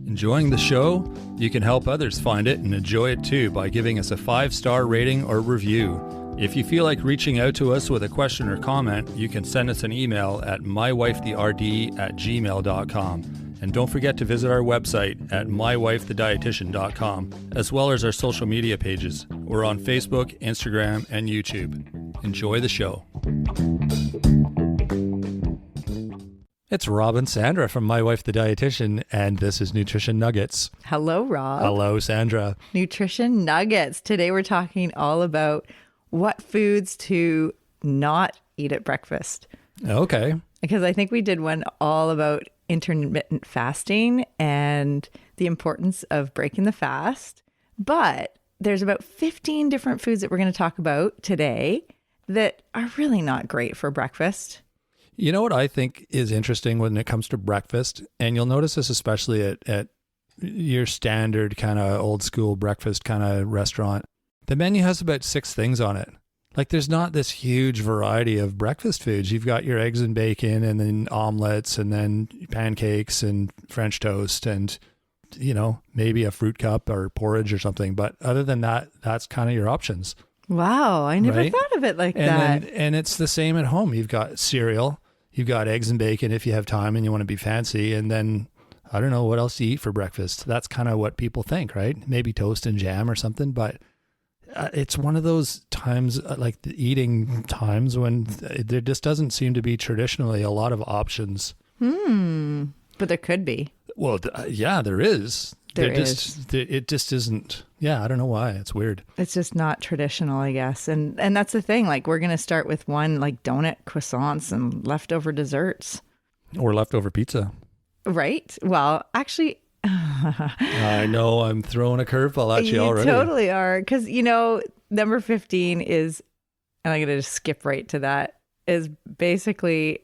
Enjoying the show? You can help others find it and enjoy it too by giving us a 5-star rating or review. If you feel like reaching out to us with a question or comment, you can send us an email at mywifetherd@gmail.com. And don't forget to visit our website at mywifethedietitian.com, as well as our social media pages. We're on Facebook, Instagram, and YouTube. Enjoy the show. It's Rob and Sandra from My Wife the Dietitian, and this is Nutrition Nuggets. Hello, Rob. Hello, Sandra. Nutrition Nuggets. Today we're talking all about what foods to not eat at breakfast. Okay. Because I think we did one all about intermittent fasting and the importance of breaking the fast. But there's about 15 different foods that we're going to talk about today that are really not great for breakfast. You know what I think is interesting when it comes to breakfast, and you'll notice this especially at your standard kind of old school breakfast kind of restaurant, the menu has about 6 things on it. Like there's not this huge variety of breakfast foods. You've got your eggs and bacon and then omelets and then pancakes and French toast and, you know, maybe a fruit cup or porridge or something. But other than that, that's kind of your options. Wow. I never thought of it like that. And it's the same at home. You've got cereal. You've got eggs and bacon if you have time and you want to be fancy. And then, I don't know, what else do you eat for breakfast? That's kind of what people think, right? Maybe toast and jam or something. But it's one of those times, like the eating times, when there just doesn't seem to be traditionally a lot of options. But there could be. Well, yeah, there is. It just isn't. Yeah, I don't know why. It's weird. It's just not traditional, I guess. And that's the thing. Like, we're going to start with one, like donut, croissants, and leftover desserts. Or leftover pizza. Right? Well, actually... I know I'm throwing a curveball at you already. You totally are. Because, you know, number 15 is, and I'm going to just skip right to that, is basically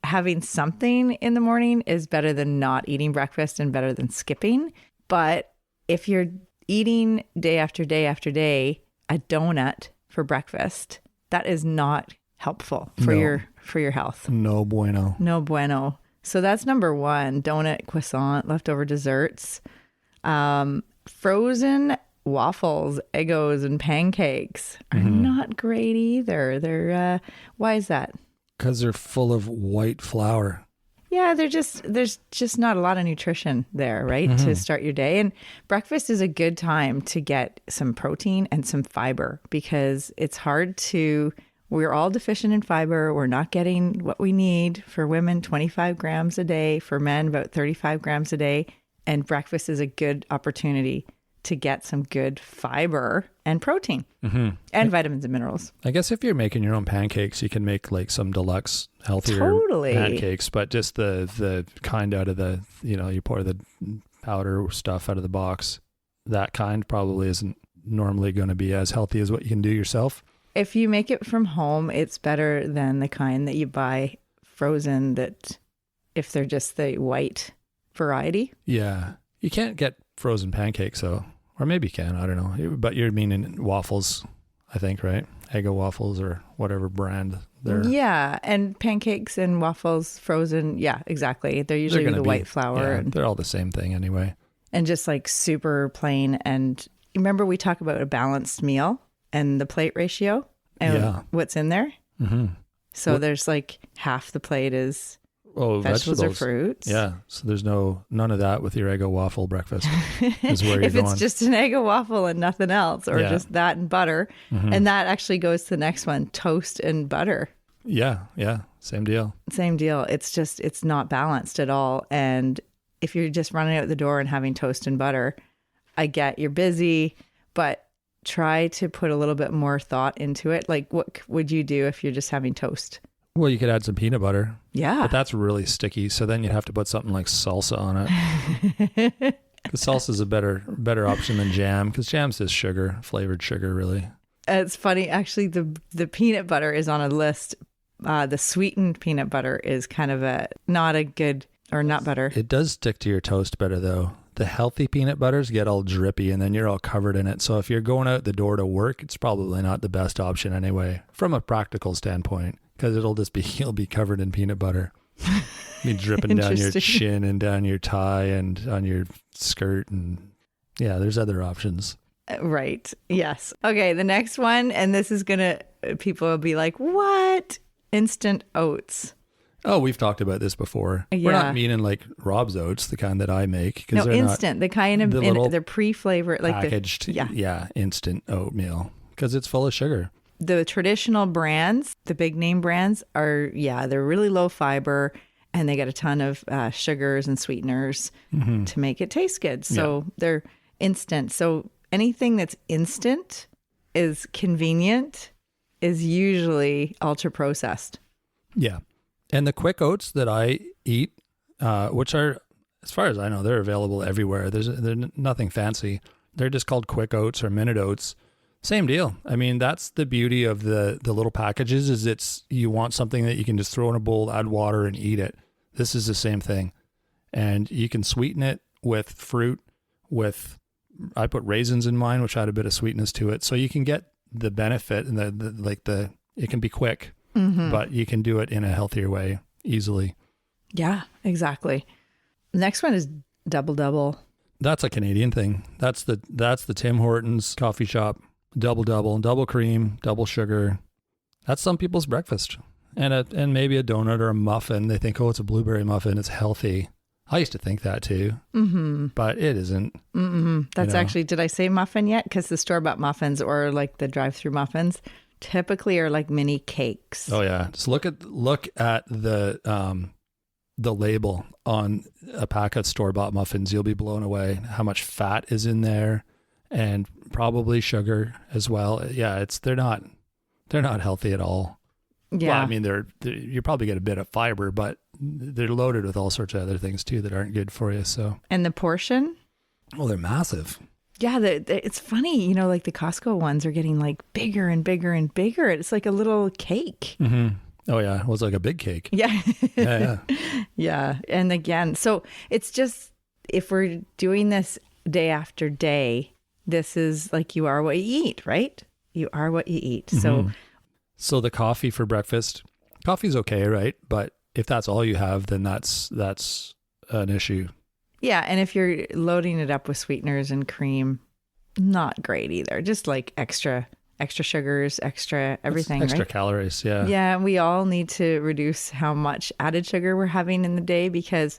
having something in the morning is better than not eating breakfast and better than skipping. But if you're eating day after day after day a donut for breakfast, that is not helpful for your health. No bueno. No bueno. So that's number 1, donut, croissant, leftover desserts. Frozen waffles, Eggos, and pancakes are not great either. They're why is that? Because they're full of white flour. Yeah, there's just not a lot of nutrition there, right? To start your day. And breakfast is a good time to get some protein and some fiber because it's hard we're all deficient in fiber. We're not getting what we need. For women, 25 grams a day. For men, about 35 grams a day. And breakfast is a good opportunity to get some good fiber and protein and vitamins and minerals. I guess if you're making your own pancakes, you can make like some deluxe, healthier pancakes, but just the kind out of the, you know, you pour the powder stuff out of the box. That kind probably isn't normally going to be as healthy as what you can do yourself. If you make it from home, it's better than the kind that you buy frozen that if they're just the white variety. Yeah. You can't get frozen pancakes though. Or maybe you can, I don't know. But you're meaning waffles, I think, right? Eggo waffles or whatever brand they're... Yeah, and pancakes and waffles frozen. Yeah, exactly. They're usually the white flour. Yeah, they're all the same thing anyway. And just like super plain. And remember we talk about a balanced meal and the plate ratio and what's in there? So there's like half the plate is... vegetables or fruits. Yeah. So there's none of that with your Eggo waffle breakfast is where you're if it's just an Eggo waffle and nothing else, or just that and butter. And that actually goes to the next one, toast and butter. Yeah. Yeah. Same deal. Same deal. It's not balanced at all. And if you're just running out the door and having toast and butter, I get you're busy, but try to put a little bit more thought into it. Like what would you do if you're just having toast? Well, you could add some peanut butter. Yeah. But that's really sticky. So then you'd have to put something like salsa on it. Because salsa is a better option than jam. Because jam's just sugar, flavored sugar, really. It's funny. Actually, the peanut butter is on a list. The sweetened peanut butter is kind of not a good, or nut butter. It does stick to your toast better, though. The healthy peanut butters get all drippy and then you're all covered in it. So if you're going out the door to work, it's probably not the best option anyway, from a practical standpoint. Because you'll be covered in peanut butter. Be dripping down your Interesting. chin and down your tie and on your skirt. And yeah, there's other options. Right. Yes. Okay. The next one, and this is people will be like, what? Instant oats. Oh, we've talked about this before. Yeah. We're not meaning like Rob's oats, the kind that I make. No, they're instant. The kind of, the little they're pre-flavored. Like packaged, instant oatmeal because it's full of sugar. The traditional brands, the big name brands are, they're really low fiber and they got a ton of sugars and sweeteners to make it taste good. So they're instant. So anything that's instant is convenient is usually ultra processed. Yeah. And the quick oats that I eat, which are, as far as I know, they're available everywhere. They're nothing fancy. They're just called quick oats or minute oats. Same deal. I mean, that's the beauty of the little packages is you want something that you can just throw in a bowl, add water and eat it. This is the same thing. And you can sweeten it with fruit, I put raisins in mine, which had a bit of sweetness to it. So you can get the benefit and it can be quick, but you can do it in a healthier way easily. Yeah, exactly. The next one is double double. That's a Canadian thing. That's the Tim Hortons coffee shop. Double cream, double sugar. That's some people's breakfast. And maybe a donut or a muffin. They think, oh, it's a blueberry muffin. It's healthy. I used to think that too, but it isn't. That's actually, did I say muffin yet? Because the store-bought muffins or like the drive-through muffins typically are like mini cakes. Oh yeah, just look at the label on a pack of store-bought muffins. You'll be blown away how much fat is in there, and probably sugar as well. Yeah, they're not healthy at all. Yeah, well, I mean, you probably get a bit of fiber, but they're loaded with all sorts of other things too that aren't good for you. So, and the portion? Oh, they're massive. Yeah, it's funny, like the Costco ones are getting like bigger and bigger and bigger. It's like a little cake. Mm-hmm. Oh yeah, it was like a big cake. Yeah. Yeah. Yeah. And again, so it's just, if we're doing this day after day, this is like you are what you eat, right? You are what you eat. So the coffee for breakfast, coffee's okay, right? But if that's all you have, then that's an issue. Yeah, and if you're loading it up with sweeteners and cream, not great either. Just like extra sugars, extra everything, extra right? calories, yeah. Yeah, we all need to reduce how much added sugar we're having in the day because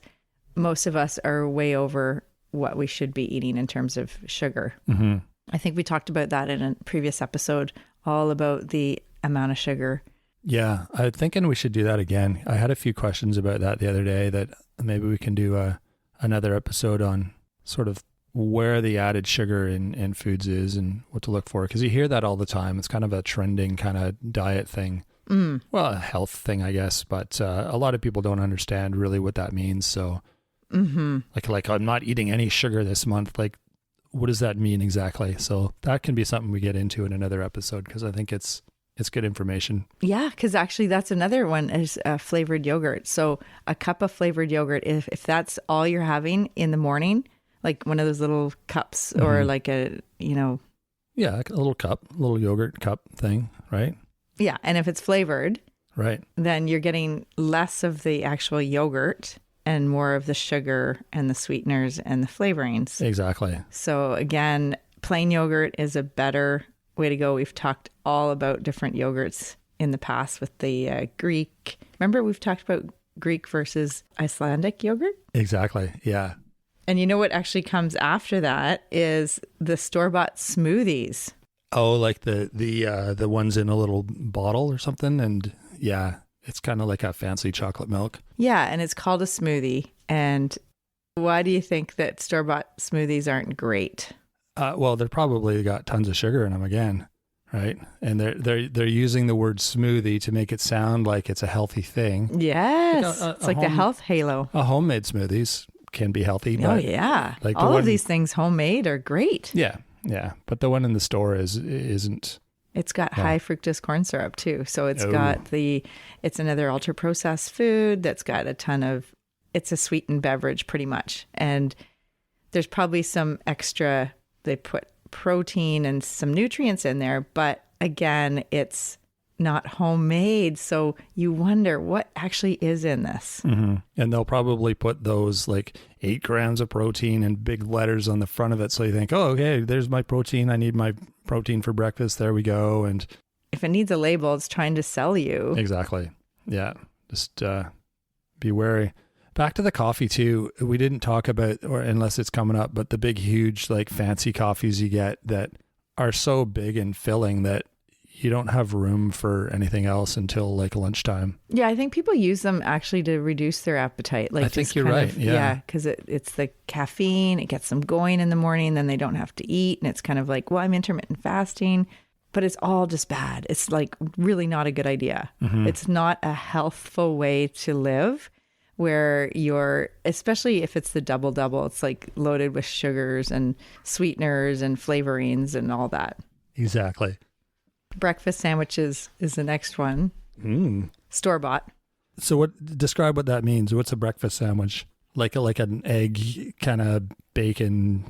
most of us are way over what we should be eating in terms of sugar. Mm-hmm. I think we talked about that in a previous episode, all about the amount of sugar. Yeah, I'm thinking we should do that again. I had a few questions about that the other day that maybe we can do another episode on sort of where the added sugar in foods is and what to look for. Because you hear that all the time. It's kind of a trending kind of diet thing. Well, a health thing, I guess. But a lot of people don't understand really what that means. So like I'm not eating any sugar this month. Like, what does that mean exactly? So that can be something we get into in another episode because I think it's good information. Yeah, because actually that's another one is flavored yogurt. So a cup of flavored yogurt, if that's all you're having in the morning, like one of those little cups or like a. Yeah, like a little cup, a little yogurt cup thing, right? Yeah, and if it's flavored, right, then you're getting less of the actual yogurt and more of the sugar and the sweeteners and the flavorings. Exactly. So again, plain yogurt is a better way to go. We've talked all about different yogurts in the past with the Greek. Remember we've talked about Greek versus Icelandic yogurt? Exactly. Yeah. And you know what actually comes after that is the store-bought smoothies. Oh, like the ones in a little bottle or something. And yeah, it's kind of like a fancy chocolate milk. Yeah, and it's called a smoothie. And why do you think that store-bought smoothies aren't great? Well, they're probably got tons of sugar in them again, right? And they're using the word smoothie to make it sound like it's a healthy thing. Yes, it's like the health halo. A homemade smoothies can be healthy. But yeah, like all of these things homemade are great. Yeah, yeah. But the one in the store isn't. It's got high fructose corn syrup too, so it's it's another ultra processed food that's got a ton of. It's a sweetened beverage pretty much, and there's probably some extra. They put protein and some nutrients in there, but again, it's not homemade. So you wonder what actually is in this. Mm-hmm. And they'll probably put those like 8 grams of protein in big letters on the front of it. So you think, oh, okay, there's my protein. I need my protein for breakfast. There we go. And if it needs a label, it's trying to sell you. Exactly. Yeah. Just be wary. Back to the coffee too. We didn't talk about, or unless it's coming up, but the big, huge, like fancy coffees you get that are so big and filling that you don't have room for anything else until like lunchtime. Yeah, I think people use them actually to reduce their appetite. Like I think you're right. Yeah, because it's the caffeine. It gets them going in the morning. Then they don't have to eat. And it's kind of like, well, I'm intermittent fasting. But it's all just bad. It's like really not a good idea. Mm-hmm. It's not a healthful way to live where you're, especially if it's the double, it's like loaded with sugars and sweeteners and flavorings and all that. Exactly. Breakfast sandwiches is the next one. Store-bought. So describe what that means. What's a breakfast sandwich? Like an egg kind of bacon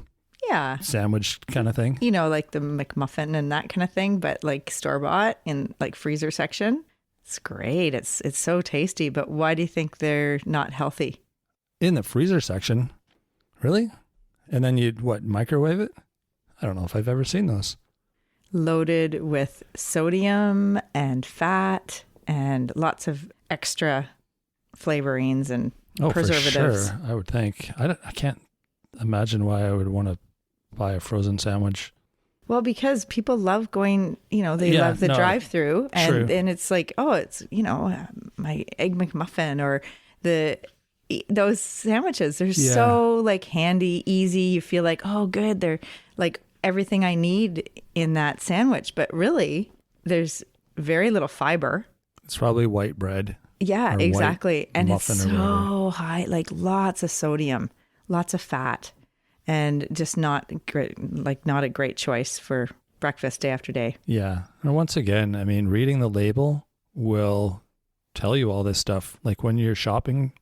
sandwich kind of thing? You know, like the McMuffin and that kind of thing, but like store-bought in like freezer section. It's great. It's so tasty, but why do you think they're not healthy? In the freezer section? Really? And then you'd microwave it? I don't know if I've ever seen those. Loaded with sodium and fat and lots of extra flavorings and preservatives. For sure, I would think. I can't imagine why I would want to buy a frozen sandwich. Well, because people love going, they love the drive-through and it's like, oh, it's, my Egg McMuffin or those sandwiches. They're so like handy, easy. You feel like, oh, good. They're like everything I need in that sandwich. But really, there's very little fiber. It's probably white bread. Yeah, exactly. And it's so high, like lots of sodium, lots of fat. And just not great, like not a great choice for breakfast day after day. Yeah. And once again, I mean, reading the label will tell you all this stuff. Like when you're shopping,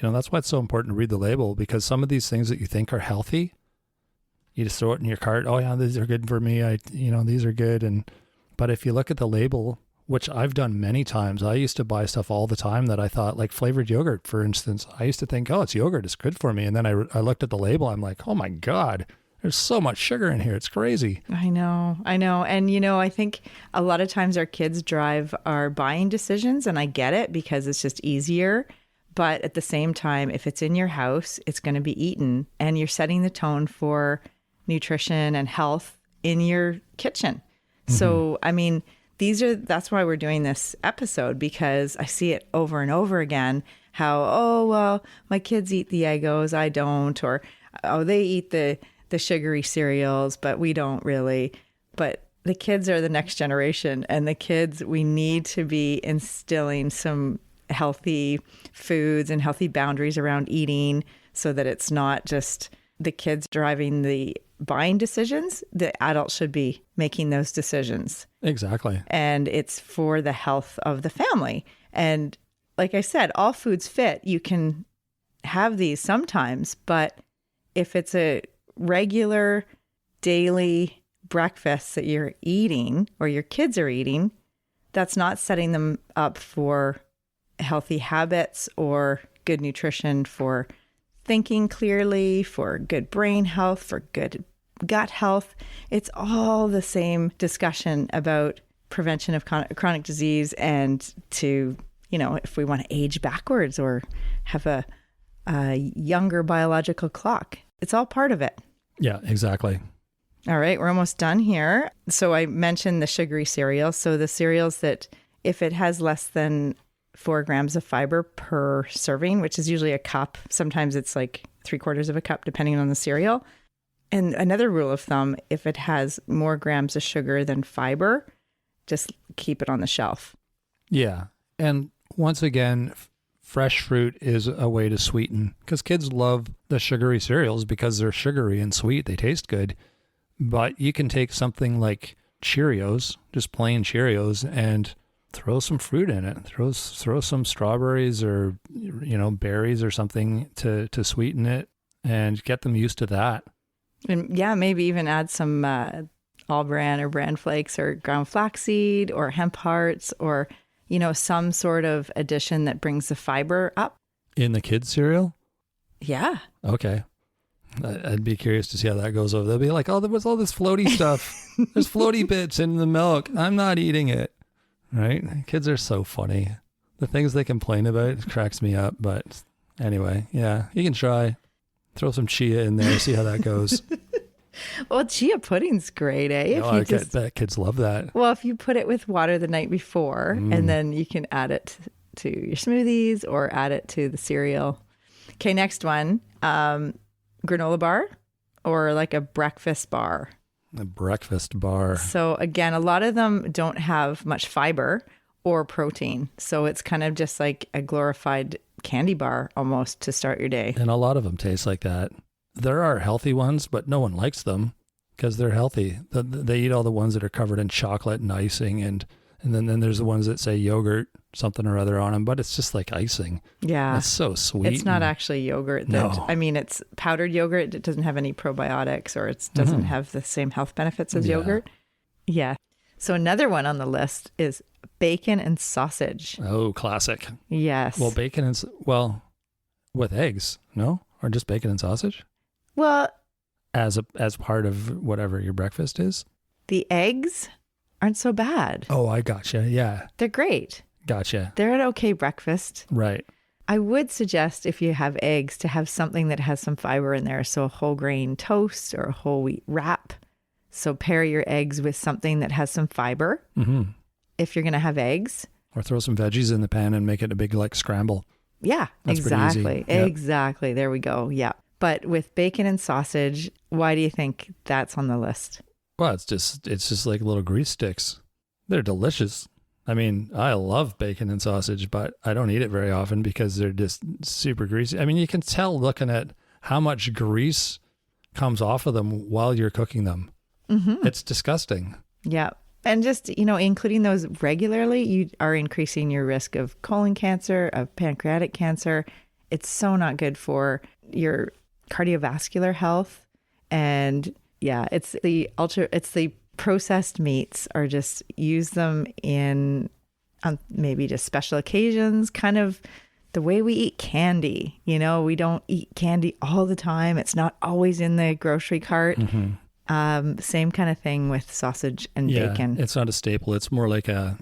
that's why it's so important to read the label, because some of these things that you think are healthy, you just throw it in your cart. Oh yeah, these are good for me. These are good. But if you look at the label, which I've done many times, I used to buy stuff all the time that I thought, like flavored yogurt, for instance. I used to think, oh, it's yogurt, it's good for me. And then I looked at the label, I'm like, oh my God, there's so much sugar in here. It's crazy. I know. And, I think a lot of times our kids drive our buying decisions, and I get it because it's just easier. But at the same time, if it's in your house, it's going to be eaten, and you're setting the tone for nutrition and health in your kitchen. Mm-hmm. So, I mean, that's why we're doing this episode, because I see it over and over again, how, oh, well, my kids eat the Eggos, I don't, or, oh, they eat the sugary cereals, but we don't really. But the kids are the next generation, and the kids, we need to be instilling some healthy foods and healthy boundaries around eating so that it's not just the kids driving the buying decisions. The adults should be making those decisions. Exactly. And it's for the health of the family. And like I said, all foods fit. You can have these sometimes, but if it's a regular daily breakfast that you're eating or your kids are eating, that's not setting them up for healthy habits or good nutrition for thinking clearly, for good brain health, for good gut health. It's all the same discussion about prevention of chronic disease and to, if we want to age backwards or have a younger biological clock. It's all part of it. Yeah, exactly. All right, we're almost done here. So I mentioned the sugary cereals. So the cereals that if it has less than 4 grams of fiber per serving, which is usually a cup. Sometimes it's like 3/4 of a cup, depending on the cereal. And another rule of thumb, if it has more grams of sugar than fiber, just keep it on the shelf. Yeah. And once again, fresh fruit is a way to sweeten, because kids love the sugary cereals because they're sugary and sweet. They taste good. But you can take something like Cheerios, just plain Cheerios, and throw some fruit in it. Throw some strawberries or berries or something to sweeten it, and get them used to that. And yeah, maybe even add some all bran or bran flakes or ground flaxseed or hemp hearts or, some sort of addition that brings the fiber up. In the kids' cereal? Yeah. Okay. I'd be curious to see how that goes over. They'll be like, oh, there was all this floaty stuff. There's floaty bits in the milk. I'm not eating it. Right? Kids are so funny. The things they complain about cracks me up. But anyway, yeah, you can try. Throw some chia in there, see how that goes. Well, chia pudding's great, eh? I bet kids love that. Well, if you put it with water the night before, and then you can add it to your smoothies or add it to the cereal. Okay, next one. Granola bar or like a breakfast bar. A breakfast bar. So again, a lot of them don't have much fiber or protein. So it's kind of just like a glorified candy bar almost to start your day. And a lot of them taste like that. There are healthy ones, but no one likes them because they're healthy. They eat all the ones that are covered in chocolate and icing. And then there's the ones that say yogurt, something or other on them, but it's just like icing. Yeah. It's so sweet. It's not actually yogurt. No. I mean, it's powdered yogurt. It doesn't have any probiotics or it doesn't have the same health benefits as yogurt. Yeah. So another one on the list is bacon and sausage. Oh, classic. Yes. Well, with eggs, no? Or just bacon and sausage? Well, as part of whatever your breakfast is? The eggs aren't so bad. Oh, I gotcha. Yeah. They're great. Gotcha. They're an okay breakfast. Right. I would suggest if you have eggs to have something that has some fiber in there. So a whole grain toast or a whole wheat wrap. So pair your eggs with something that has some fiber. Mm-hmm. If you're going to have eggs. Or throw some veggies in the pan and make it a big like scramble. Yeah, that's exactly. Yep. Exactly. There we go. Yeah. But with bacon and sausage, why do you think that's on the list? Well, it's just like little grease sticks. They're delicious. I mean, I love bacon and sausage, but I don't eat it very often because they're just super greasy. I mean, you can tell looking at how much grease comes off of them while you're cooking them. Mm-hmm. It's disgusting. Yeah. And just, including those regularly, you are increasing your risk of colon cancer, of pancreatic cancer. It's so not good for your cardiovascular health. And yeah, it's the processed meats are just use them in maybe just special occasions, kind of the way we eat candy. We don't eat candy all the time. It's not always in the grocery cart. Mm-hmm. Same kind of thing with sausage and bacon. It's not a staple. It's more like a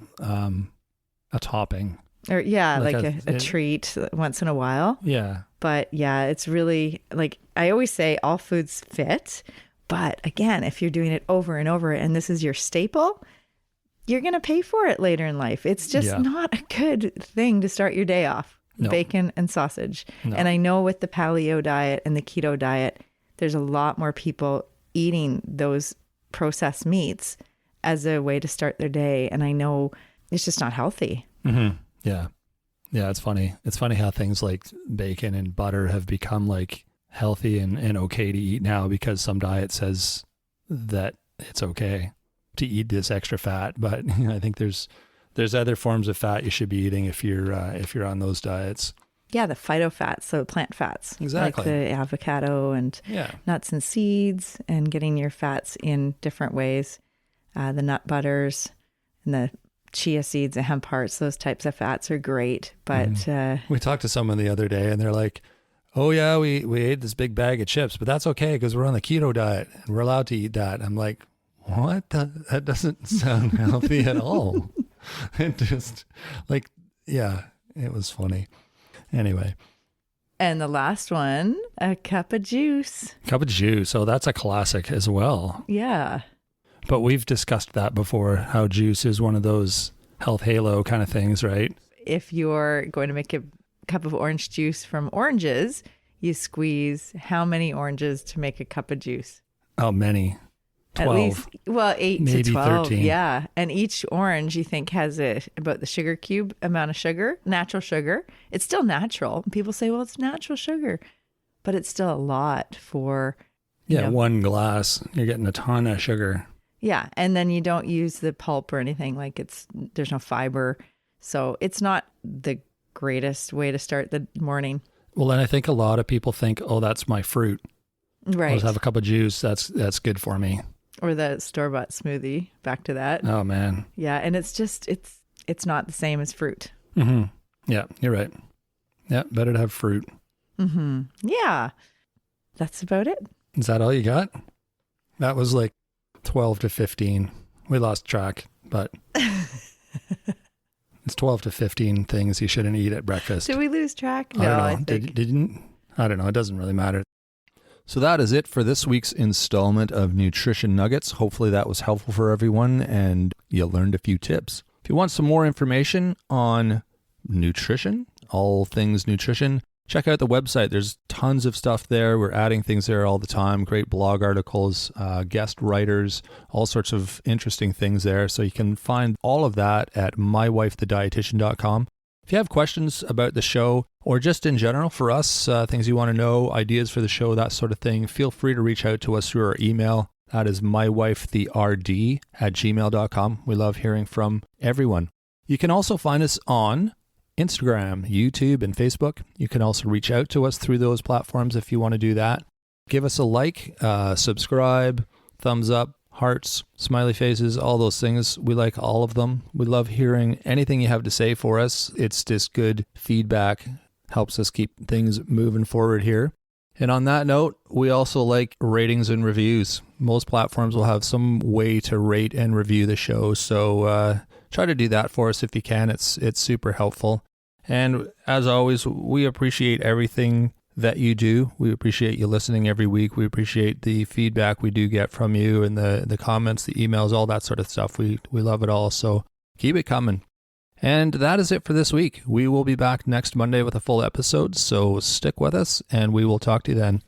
topping. Or like a treat once in a while. Yeah. But yeah, it's really like I always say all foods fit. But again, if you're doing it over and over and this is your staple, you're going to pay for it later in life. It's just not a good thing to start your day off. No. Bacon and sausage. No. And I know with the paleo diet and the keto diet, there's a lot more people eating those processed meats as a way to start their day. And I know it's just not healthy. Mm-hmm. Yeah. Yeah, it's funny. It's funny how things like bacon and butter have become like healthy and okay to eat now because some diet says that it's okay to eat this extra fat. But I think there's other forms of fat you should be eating if you're on those diets. Yeah, the phytofats, so plant fats. Exactly. Like the avocado and nuts and seeds and getting your fats in different ways. The nut butters and the chia seeds and hemp hearts, those types of fats are great. But we talked to someone the other day and they're like, oh yeah, we ate this big bag of chips, but that's okay because we're on the keto diet and we're allowed to eat that. I'm like, what? That doesn't sound healthy at all. It just like, it was funny. Anyway. And the last one, a cup of juice. Cup of juice. Oh, that's a classic as well. Yeah. But we've discussed that before, how juice is one of those health halo kind of things, right? If you're going to make a cup of orange juice from oranges, you squeeze how many oranges to make a cup of juice? Oh, many. 12. At least, 8 maybe to 12. 13. Yeah. And each orange you think has about the sugar cube amount of sugar, natural sugar. It's still natural. People say, well, it's natural sugar, but it's still a lot for... one glass, you're getting a ton of sugar. Yeah. And then you don't use the pulp or anything, like there's no fiber. So it's not the greatest way to start the morning. Well, then I think a lot of people think, oh, that's my fruit. Right. I'll just have a cup of juice. That's good for me. Or the store-bought smoothie, back to that. Oh, man. Yeah, and it's just, it's not the same as fruit. Mm-hmm. Yeah, you're right. Yeah, better to have fruit. Mm-hmm. Yeah, that's about it. Is that all you got? That was like 12 to 15. We lost track, but it's 12 to 15 things you shouldn't eat at breakfast. Did we lose track? I don't know. Didn't? I don't know. It doesn't really matter. So that is it for this week's installment of Nutrition Nuggets. Hopefully that was helpful for everyone and you learned a few tips. If you want some more information on nutrition, all things nutrition, check out the website. There's tons of stuff there. We're adding things there all the time. Great blog articles, guest writers, all sorts of interesting things there. So you can find all of that at mywifethedietitian.com. If you have questions about the show or just in general for us, things you want to know, ideas for the show, that sort of thing, feel free to reach out to us through our email. That is mywifetherd@gmail.com. We love hearing from everyone. You can also find us on Instagram, YouTube, and Facebook. You can also reach out to us through those platforms if you want to do that. Give us a like, subscribe, thumbs up, hearts, smiley faces, all those things. We like all of them. We love hearing anything you have to say for us. It's just good feedback. Helps us keep things moving forward here. And on that note, we also like ratings and reviews. Most platforms will have some way to rate and review the show. So try to do that for us if you can. It's super helpful. And as always, we appreciate everything that you do. We appreciate you listening every week. We appreciate the feedback we do get from you and the comments, the emails, all that sort of stuff. We love it all. So keep it coming. And that is it for this week. We will be back next Monday with a full episode. So stick with us and we will talk to you then.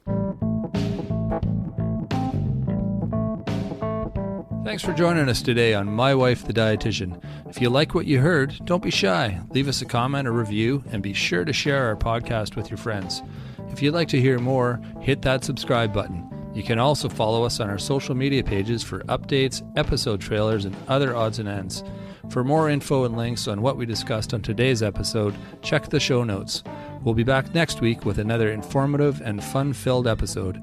Thanks for joining us today on My Wife the Dietitian. If you like what you heard, don't be shy. Leave us a comment or review and be sure to share our podcast with your friends. If you'd like to hear more, hit that subscribe button. You can also follow us on our social media pages for updates, episode trailers, and other odds and ends. For more info and links on what we discussed on today's episode, check the show notes. We'll be back next week with another informative and fun-filled episode.